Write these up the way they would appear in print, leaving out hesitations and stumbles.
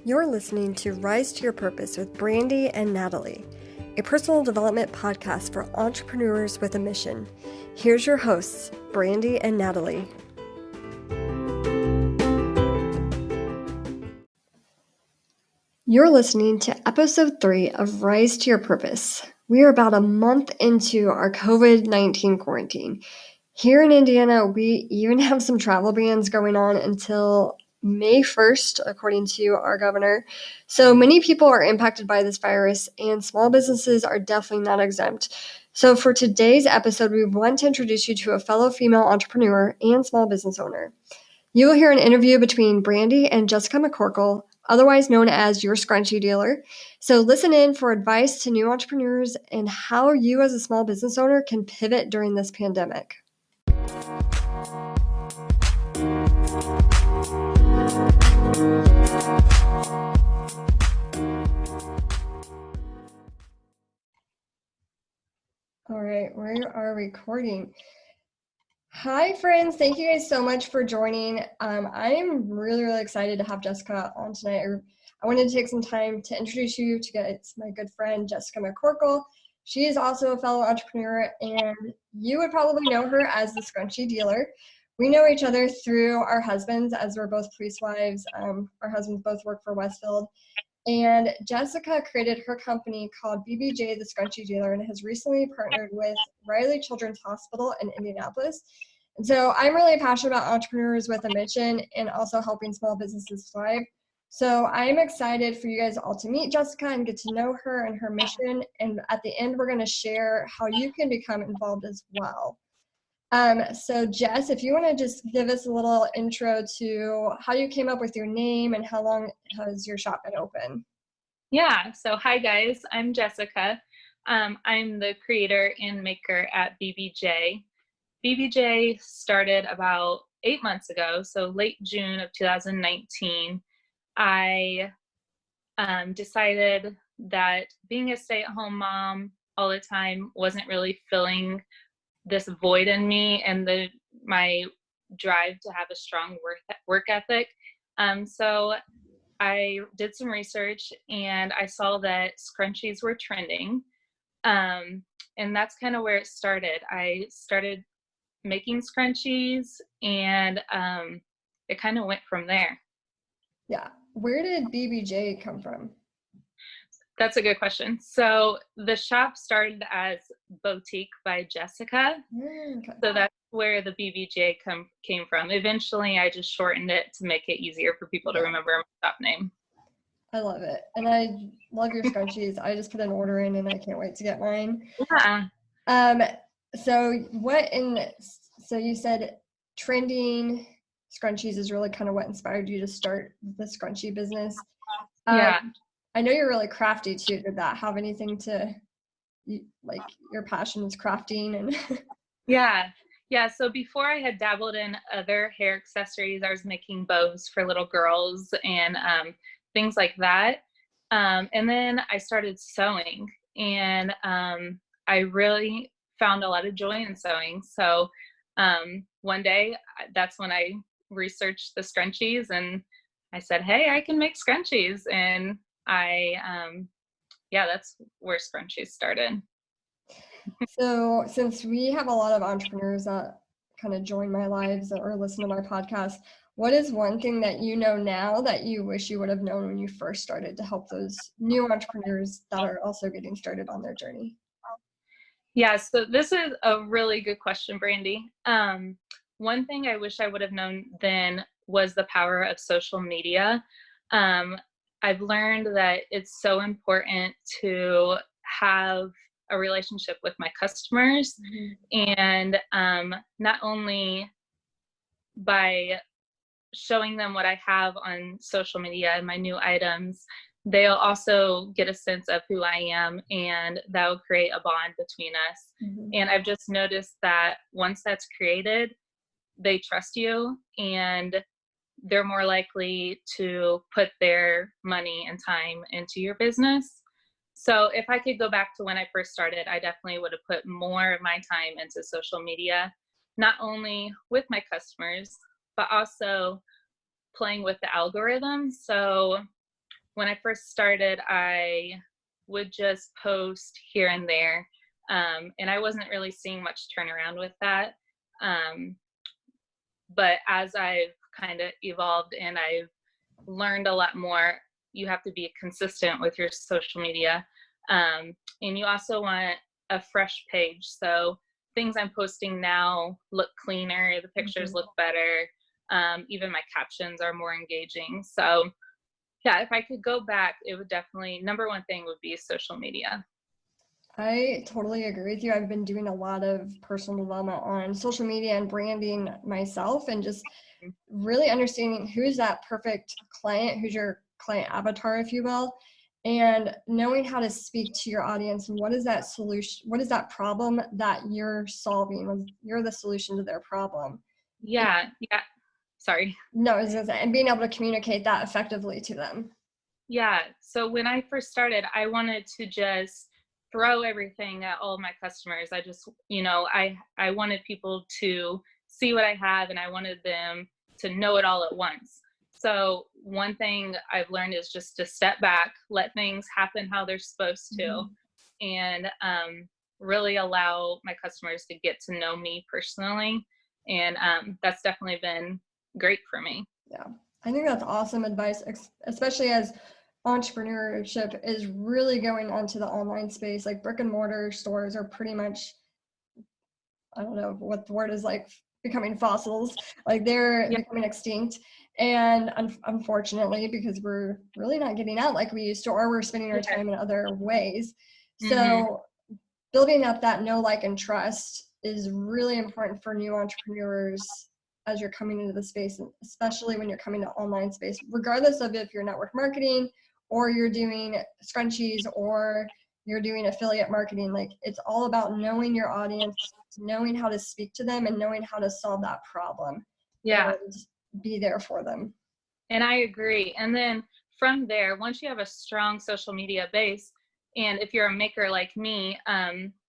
You're listening to Rise to Your Purpose with Brandie and Natalie, a personal development podcast for entrepreneurs with a mission. Here's your hosts, Brandie and Natalie. You're listening to episode 3 of Rise to Your Purpose. We are about a month into our COVID-19 quarantine. Here in Indiana, we even have some travel bans going on until May 1st, according to our governor. So many people are impacted by this virus, and small businesses are definitely not exempt. So for today's episode, we want to introduce you to a fellow female entrepreneur and small business owner. You will hear an interview between Brandie and Jessica McCorkle, otherwise known as your scrunchie dealer. So listen in for advice to new entrepreneurs and how you as a small business owner can pivot during this pandemic. All right, we are recording. Hi, friends. Thank you guys so much for joining. I am really excited to have Jessica on tonight. I wanted to take some time to introduce you to it's my good friend, Jessica McCorkle. She is also a fellow entrepreneur, and you would probably know her as the scrunchie dealer. We know each other through our husbands, as we're both police wives. Our husbands both work for Westfield. And Jessica created her company called BBJ, the Scrunchie Dealer, and has recently partnered with Riley Children's Hospital in Indianapolis. And so I'm really passionate about entrepreneurs with a mission and also helping small businesses thrive. So I'm excited for you guys all to meet Jessica and get to know her and her mission. And at the end, we're going to share how you can become involved as well. So Jess, if you want to just give us a little intro to how you came up with your name and how long has your shop been open? Yeah, so hi guys, I'm Jessica. I'm the creator and maker at BBJ. BBJ started about 8 months ago, so late June of 2019. I decided that being a stay-at-home mom all the time wasn't really filling this void in me and my drive to have a strong work ethic. So I did some research and I saw that scrunchies were trending. And that's kind of where it started. I started making scrunchies and it kind of went from there. Yeah. Where did BBJ come from? That's a good question. So the shop started as Boutique by Jessica. Okay. So that's where the BBJ came from. Eventually, I just shortened it to make it easier for people to remember my shop name. I love it. And I love your scrunchies. I just put an order in and I can't wait to get mine. Yeah. So you said trending scrunchies is really kind of what inspired you to start the scrunchie business. Yeah. I know you're really crafty too. Did that have anything to, like, your passion is crafting and Yeah. So before I had dabbled in other hair accessories, I was making bows for little girls and things like that. And then I started sewing, and I really found a lot of joy in sewing. So one day, that's when I researched the scrunchies, and I said, hey, I can make scrunchies. And that's where scrunchies started. So since we have a lot of entrepreneurs that kind of join my lives or listen to my podcast, what is one thing that you know now that you wish you would have known when you first started to help those new entrepreneurs that are also getting started on their journey? Yeah, so this is a really good question, Brandie. One thing I wish I would have known then was the power of social media. I've learned that it's so important to have a relationship with my customers, and not only by showing them what I have on social media and my new items, they'll also get a sense of who I am, and that will create a bond between us. And I've just noticed that once that's created, they trust you and they're more likely to put their money and time into your business. So if I could go back to when I first started, I definitely would have put more of my time into social media, not only with my customers, but also playing with the algorithm. So when I first started, I would just post here and there. And I wasn't really seeing much turnaround with that. But as I've kind of evolved and I've learned a lot more, you have to be consistent with your social media. And you also want a fresh page. So things I'm posting now look cleaner, the pictures look better. Even my captions are more engaging. So yeah, if I could go back, it would definitely, number one thing would be social media. I totally agree with you. I've been doing a lot of personal development on social media and branding myself, and just really understanding who's that perfect client, who's your client avatar, if you will, and knowing how to speak to your audience and what is that solution, what is that problem that you're solving, you're the solution to their problem. Yeah. Sorry. No, and being able to communicate that effectively to them. Yeah. So when I first started, I wanted to just throw everything at all of my customers. I just, I wanted people to see what I have, and I wanted them to know it all at once. So one thing I've learned is just to step back, let things happen how they're supposed to, and really allow my customers to get to know me personally. And that's definitely been great for me. Yeah, I think that's awesome advice, especially as entrepreneurship is really going onto the online space. Like brick and mortar stores are pretty much, I don't know what the word is, like becoming fossils, like they're becoming extinct. And unfortunately, because we're really not getting out like we used to, or we're spending our time in other ways. So building up that know, like, and trust is really important for new entrepreneurs as you're coming into the space, and especially when you're coming to online space, regardless of if you're network marketing or you're doing scrunchies or you're doing affiliate marketing. Like, it's all about knowing your audience, knowing how to speak to them, and knowing how to solve that problem. Yeah. And be there for them. And I agree. And then from there, once you have a strong social media base, and if you're a maker like me,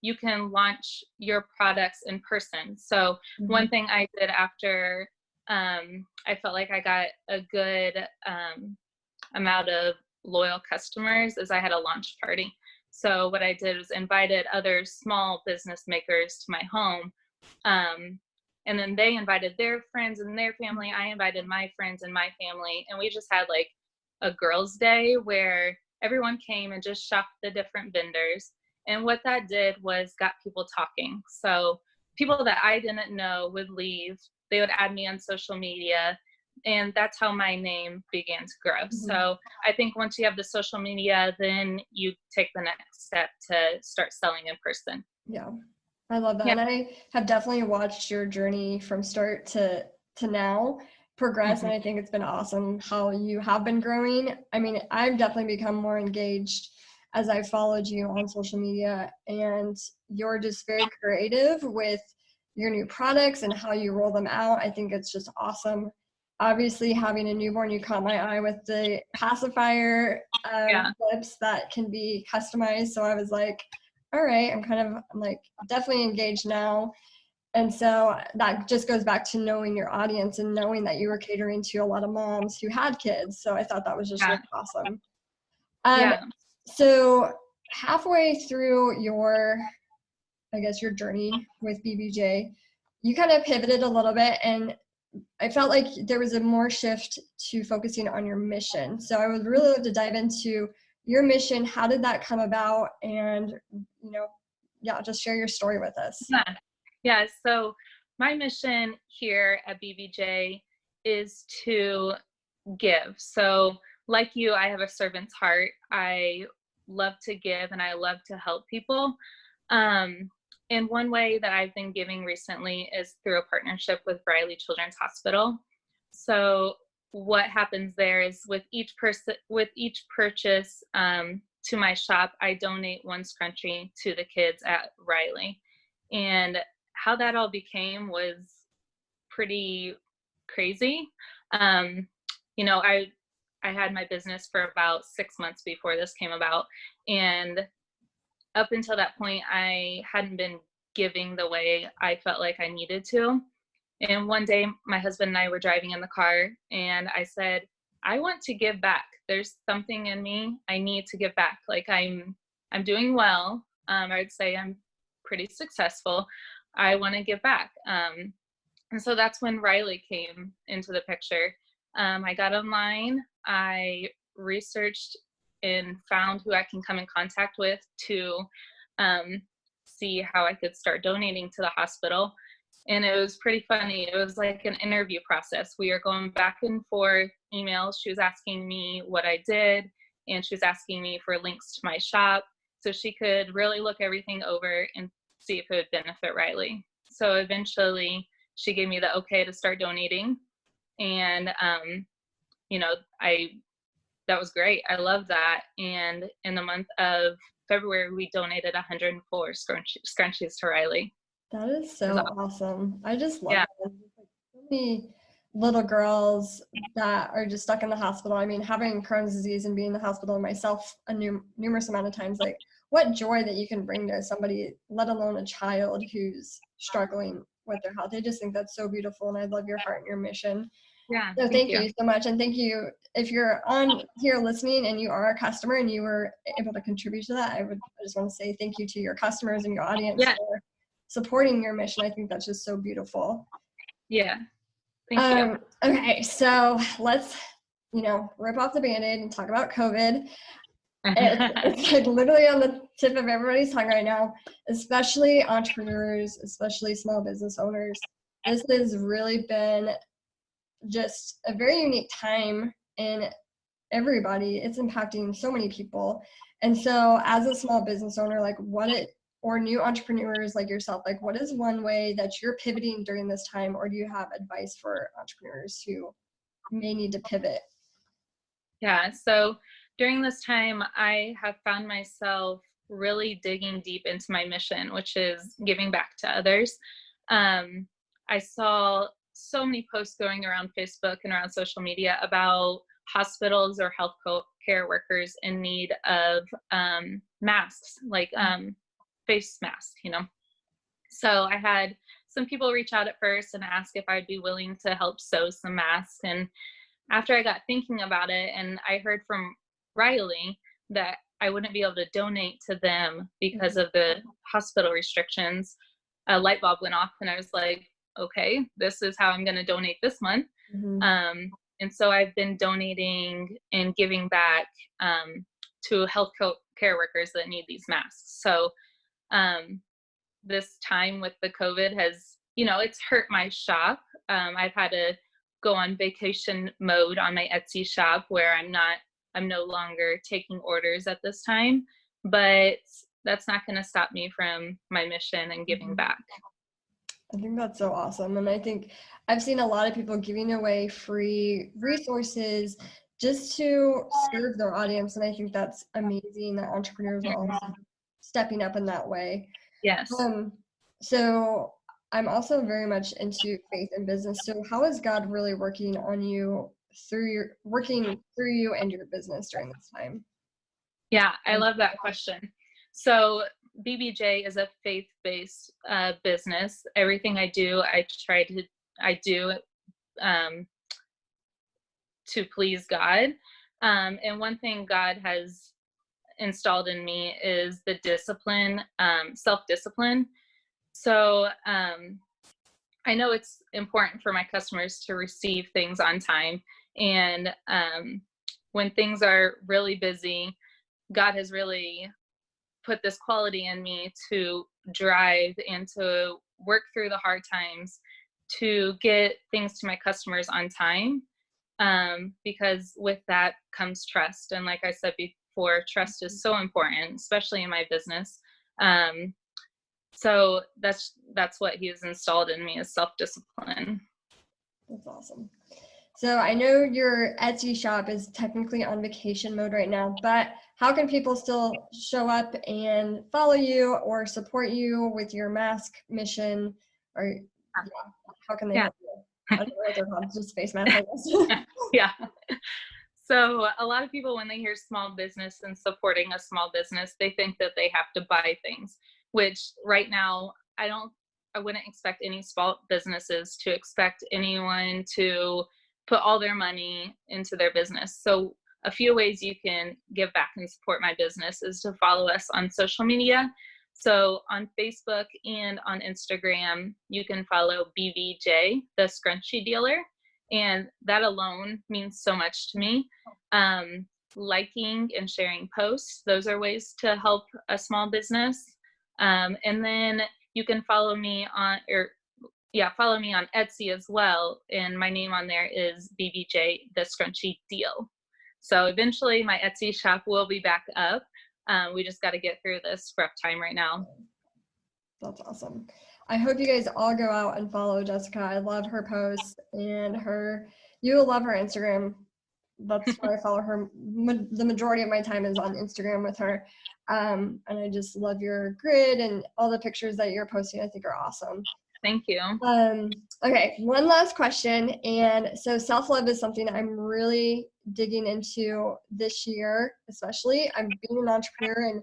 you can launch your products in person. So one thing I did after I felt like I got a good amount of loyal customers is I had a launch party. So what I did was invited other small business makers to my home. And then they invited their friends and their family. I invited my friends and my family. And we just had like a girls' day where everyone came and just shopped the different vendors. And what that did was got people talking. So people that I didn't know would leave. They would add me on social media. And that's how my name began to grow. So I think once you have the social media, then you take the next step to start selling in person. Yeah, I love that. And I have definitely watched your journey from start to now progress. And I think it's been awesome how you have been growing. I mean, I've definitely become more engaged as I've followed you on social media, and you're just very creative with your new products and how you roll them out. I think it's just awesome. Obviously, having a newborn, you caught my eye with the pacifier clips that can be customized. So I was like, all right, I'm like definitely engaged now. And so that just goes back to knowing your audience and knowing that you were catering to a lot of moms who had kids. So I thought that was just really awesome. So halfway through your journey with BBJ, you kind of pivoted a little bit, and I felt like there was a more shift to focusing on your mission. So I would really love to dive into your mission. How did that come about? And, just share your story with us. Yeah. So my mission here at BBJ is to give. So like you, I have a servant's heart. I love to give and I love to help people. And one way that I've been giving recently is through a partnership with Riley Children's Hospital. So what happens there is with each purchase to my shop, I donate one scrunchie to the kids at Riley. And how that all became was pretty crazy. I had my business for about 6 months before this came about. And up until that point, I hadn't been giving the way I felt like I needed to. And one day, my husband and I were driving in the car, and I said, I want to give back. There's something in me. I need to give back. Like I'm doing well. I would say I'm pretty successful. I want to give back. And so that's when Riley came into the picture. I got online. I researched and found who I can come in contact with to see how I could start donating to the hospital. And it was pretty funny. It was like an interview process. We were going back and forth emails. She was asking me what I did, and she was asking me for links to my shop so she could really look everything over and see if it would benefit Riley. So eventually she gave me the okay to start donating. And, you know, that was great. I love that. And in the month of February, we donated 104 scrunchies to Riley. That is so awesome. I just love Yeah. that. Like, so many little girls that are just stuck in the hospital. I mean, having Crohn's disease and being in the hospital myself numerous amount of times, like what joy that you can bring to somebody, let alone a child who's struggling with their health. I just think that's so beautiful, and I love your heart and your mission. Yeah. So thank you so much. And thank you. If you're on here listening and you are a customer and you were able to contribute to that, I just want to say thank you to your customers and your audience for supporting your mission. I think that's just so beautiful. Yeah. Thank you. Okay, so let's, rip off the Band-Aid and talk about COVID. It's like literally on the tip of everybody's tongue right now, especially entrepreneurs, especially small business owners. This has really been just a very unique time in everybody. It's impacting so many people. And so as a small business owner, or new entrepreneurs like yourself, like what is one way that you're pivoting during this time, or do you have advice for entrepreneurs who may need to pivot? Yeah, so during this time, I have found myself really digging deep into my mission, which is giving back to others. I saw so many posts going around Facebook and around social media about hospitals or health care workers in need of masks, like face masks, So I had some people reach out at first and ask if I'd be willing to help sew some masks. And after I got thinking about it, and I heard from Riley that I wouldn't be able to donate to them because of the hospital restrictions, a light bulb went off, and I was like, okay, this is how I'm going to donate this month. And so I've been donating and giving back to health care workers that need these masks. So this time with the COVID has, it's hurt my shop. I've had to go on vacation mode on my Etsy shop where I'm no longer taking orders at this time, but that's not going to stop me from my mission and giving back. I think that's so awesome. And I think I've seen a lot of people giving away free resources just to serve their audience. And I think that's amazing that entrepreneurs are also stepping up in that way. Yes. So I'm also very much into faith and business. So how is God really working on you working through you and your business during this time? Yeah, I love that question. So BBJ is a faith-based business. Everything I do, I do to please God. And one thing God has installed in me is the discipline, self-discipline. So I know it's important for my customers to receive things on time. And when things are really busy, God has really put this quality in me to drive and to work through the hard times to get things to my customers on time. Because with that comes trust. And like I said before, trust is so important, especially in my business. So that's what he has installed in me, is self-discipline. That's awesome. So I know your Etsy shop is technically on vacation mode right now, but how can people still show up and follow you or support you with your mask mission? Or how can they help you? I don't know what they're called, just face masks, I guess. Yeah. So a lot of people, when they hear small business and supporting a small business, they think that they have to buy things, which right now I wouldn't expect any small businesses to expect anyone to put all their money into their business. So a few ways you can give back and support my business is to follow us on social media. So on Facebook and on Instagram, you can follow BVJ, the scrunchie dealer. And that alone means so much to me. Liking and sharing posts, those are ways to help a small business. And then you can follow me on, follow me on Etsy as well. And my name on there is BBJ, the scrunchie deal. So eventually my Etsy shop will be back up. We just got to get through this rough time right now. That's awesome. I hope you guys all go out and follow Jessica. I love her posts and you will love her Instagram. That's where I follow her. The majority of my time is on Instagram with her. And I just love your grid and all the pictures that you're posting. I think are awesome. Thank you. Okay, one last question. And so self-love is something I'm really digging into this year, especially. I'm being an entrepreneur and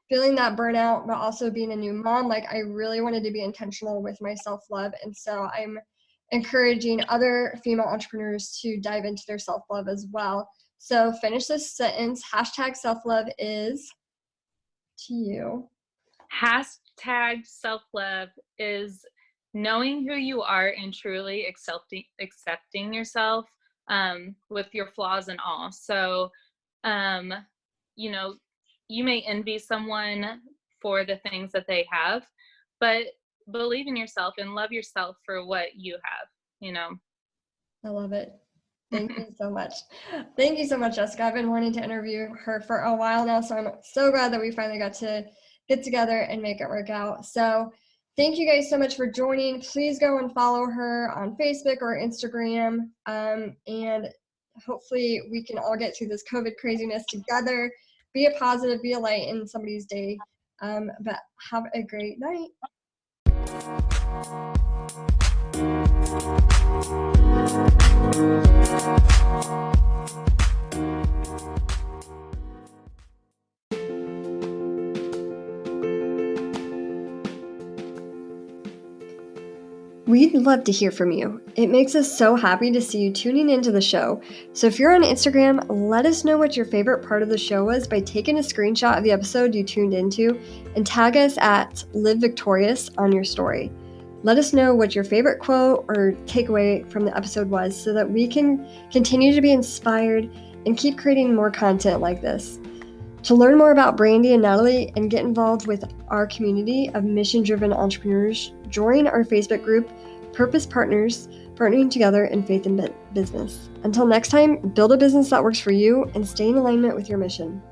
feeling that burnout, but also being a new mom. Like, I really wanted to be intentional with my self-love. And so I'm encouraging other female entrepreneurs to dive into their self-love as well. So finish this sentence. Hashtag self-love is to you. Hashtag self-love is knowing who you are and truly accepting yourself with your flaws and all. So, you know, you may envy someone for the things that they have, but believe in yourself and love yourself for what you have, you know. I love it. Thank you so much. Thank you so much, Jessica. I've been wanting to interview her for a while now, so I'm so glad that we finally got to get together and make it work out. So thank you guys so much for joining. Please go and follow her on Facebook or Instagram. And hopefully we can all get through this COVID craziness together. Be a positive, be a light in somebody's day. But have a great night. We'd love to hear from you. It makes us so happy to see you tuning into the show. So if you're on Instagram, let us know what your favorite part of the show was by taking a screenshot of the episode you tuned into and tag us at Live Victorious on your story. Let us know what your favorite quote or takeaway from the episode was so that we can continue to be inspired and keep creating more content like this. To learn more about Brandie and Natalie and get involved with our community of mission-driven entrepreneurs, join our Facebook group, Purpose Partners, Partnering Together in Faith and Business. Until next time, build a business that works for you and stay in alignment with your mission.